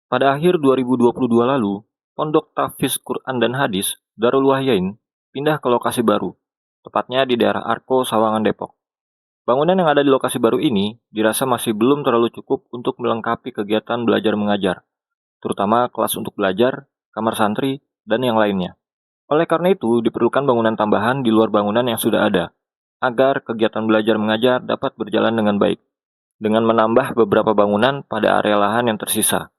Pada akhir 2022 lalu, Pondok Tahfiz Quran dan Hadis Darul Wahyain pindah ke lokasi baru, tepatnya di daerah Arko, Sawangan, Depok. Bangunan yang ada di lokasi baru ini dirasa masih belum terlalu cukup untuk melengkapi kegiatan belajar mengajar, terutama kelas untuk belajar, kamar santri, dan yang lainnya. Oleh karena itu, diperlukan bangunan tambahan di luar bangunan yang sudah ada, agar kegiatan belajar mengajar dapat berjalan dengan baik, dengan menambah beberapa bangunan pada area lahan yang tersisa.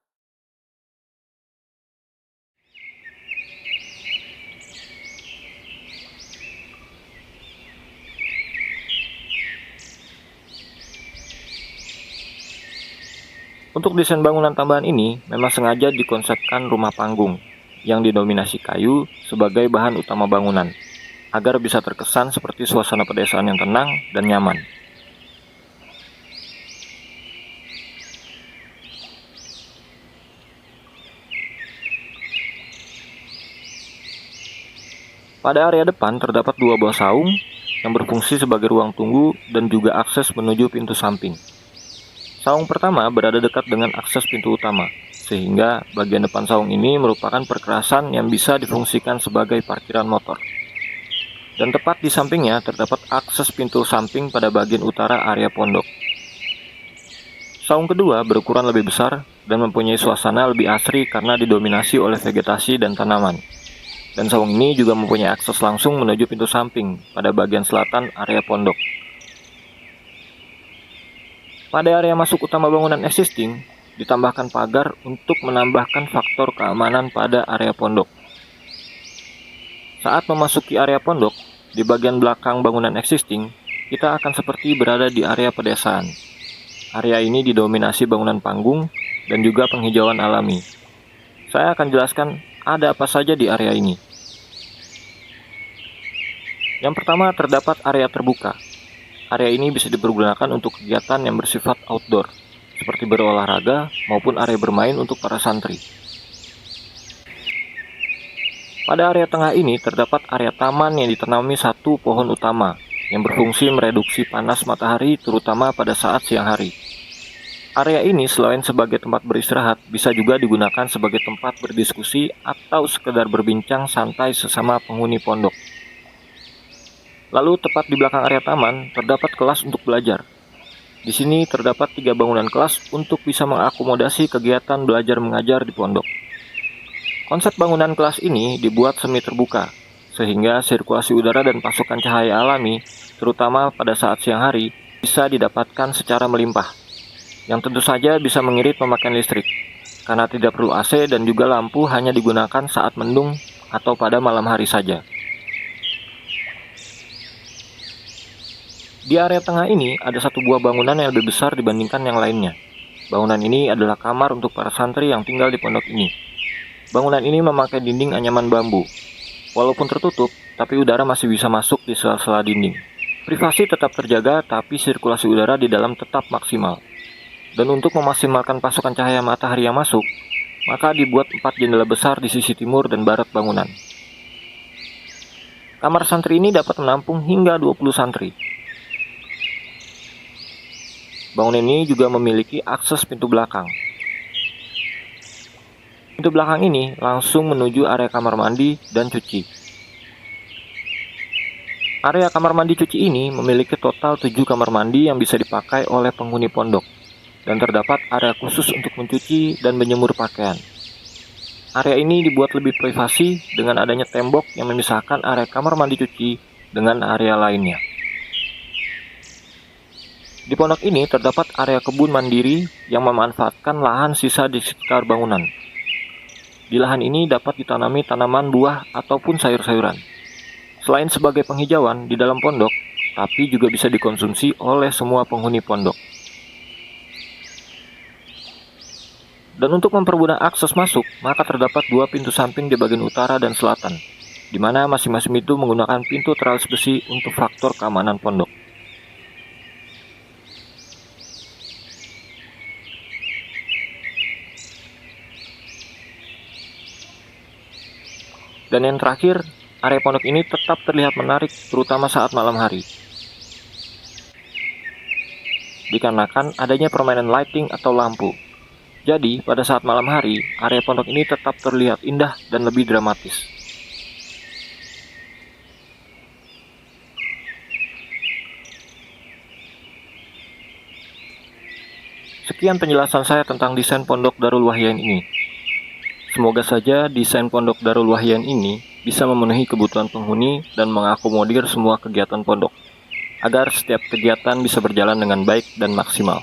Untuk desain bangunan tambahan ini memang sengaja dikonsepkan rumah panggung yang didominasi kayu sebagai bahan utama bangunan, agar bisa terkesan seperti suasana pedesaan yang tenang dan nyaman. Pada area depan terdapat dua buah saung yang berfungsi sebagai ruang tunggu dan juga akses menuju pintu samping. Saung pertama berada dekat dengan akses pintu utama, sehingga bagian depan saung ini merupakan perkerasan yang bisa difungsikan sebagai parkiran motor. Dan tepat di sampingnya terdapat akses pintu samping pada bagian utara area pondok. Saung kedua berukuran lebih besar dan mempunyai suasana lebih asri karena didominasi oleh vegetasi dan tanaman. Dan saung ini juga mempunyai akses langsung menuju pintu samping pada bagian selatan area pondok. Pada area masuk utama bangunan existing, ditambahkan pagar untuk menambahkan faktor keamanan pada area pondok. Saat memasuki area pondok, di bagian belakang bangunan existing, kita akan seperti berada di area pedesaan. Area ini didominasi bangunan panggung dan juga penghijauan alami. Saya akan jelaskan ada apa saja di area ini. Yang pertama terdapat area terbuka. Area ini bisa dipergunakan untuk kegiatan yang bersifat outdoor, seperti berolahraga maupun area bermain untuk para santri. Pada area tengah ini terdapat area taman yang ditanami satu pohon utama, yang berfungsi mereduksi panas matahari terutama pada saat siang hari. Area ini selain sebagai tempat beristirahat, bisa juga digunakan sebagai tempat berdiskusi atau sekedar berbincang santai sesama penghuni pondok. Lalu tepat di belakang area taman terdapat kelas untuk belajar. Di sini terdapat 3 bangunan kelas untuk bisa mengakomodasi kegiatan belajar mengajar di pondok. Konsep bangunan kelas ini dibuat semi terbuka, sehingga sirkulasi udara dan pasokan cahaya alami, terutama pada saat siang hari, bisa didapatkan secara melimpah, yang tentu saja bisa mengirit pemakaian listrik, karena tidak perlu AC dan juga lampu hanya digunakan saat mendung atau pada malam hari saja. Di area tengah ini ada satu buah bangunan yang lebih besar dibandingkan yang lainnya. Bangunan ini adalah kamar untuk para santri yang tinggal di pondok ini. Bangunan ini memakai dinding anyaman bambu. Walaupun tertutup, tapi udara masih bisa masuk di sela-sela dinding. Privasi tetap terjaga, tapi sirkulasi udara di dalam tetap maksimal. Dan untuk memaksimalkan pasokan cahaya matahari yang masuk, maka dibuat 4 jendela besar di sisi timur dan barat bangunan. Kamar santri ini dapat menampung hingga 20 santri. Bangunan ini juga memiliki akses pintu belakang. Pintu belakang ini langsung menuju area kamar mandi dan cuci. Area kamar mandi cuci ini memiliki total 7 kamar mandi yang bisa dipakai oleh penghuni pondok, dan terdapat area khusus untuk mencuci dan menjemur pakaian. Area ini dibuat lebih privasi dengan adanya tembok yang memisahkan area kamar mandi cuci dengan area lainnya. Di pondok ini terdapat area kebun mandiri yang memanfaatkan lahan sisa di sekitar bangunan. Di lahan ini dapat ditanami tanaman buah ataupun sayur-sayuran. Selain sebagai penghijauan di dalam pondok, tapi juga bisa dikonsumsi oleh semua penghuni pondok. Dan untuk mempermudah akses masuk, maka terdapat 2 pintu samping di bagian utara dan selatan, di mana masing-masing itu menggunakan pintu teralis besi untuk faktor keamanan pondok. Dan yang terakhir, area pondok ini tetap terlihat menarik terutama saat malam hari. Dikarenakan adanya permainan lighting atau lampu. Jadi, pada saat malam hari, area pondok ini tetap terlihat indah dan lebih dramatis. Sekian penjelasan saya tentang desain pondok Darul Wahyain ini. Semoga saja desain pondok Darul Wahyain ini bisa memenuhi kebutuhan penghuni dan mengakomodir semua kegiatan pondok, agar setiap kegiatan bisa berjalan dengan baik dan maksimal.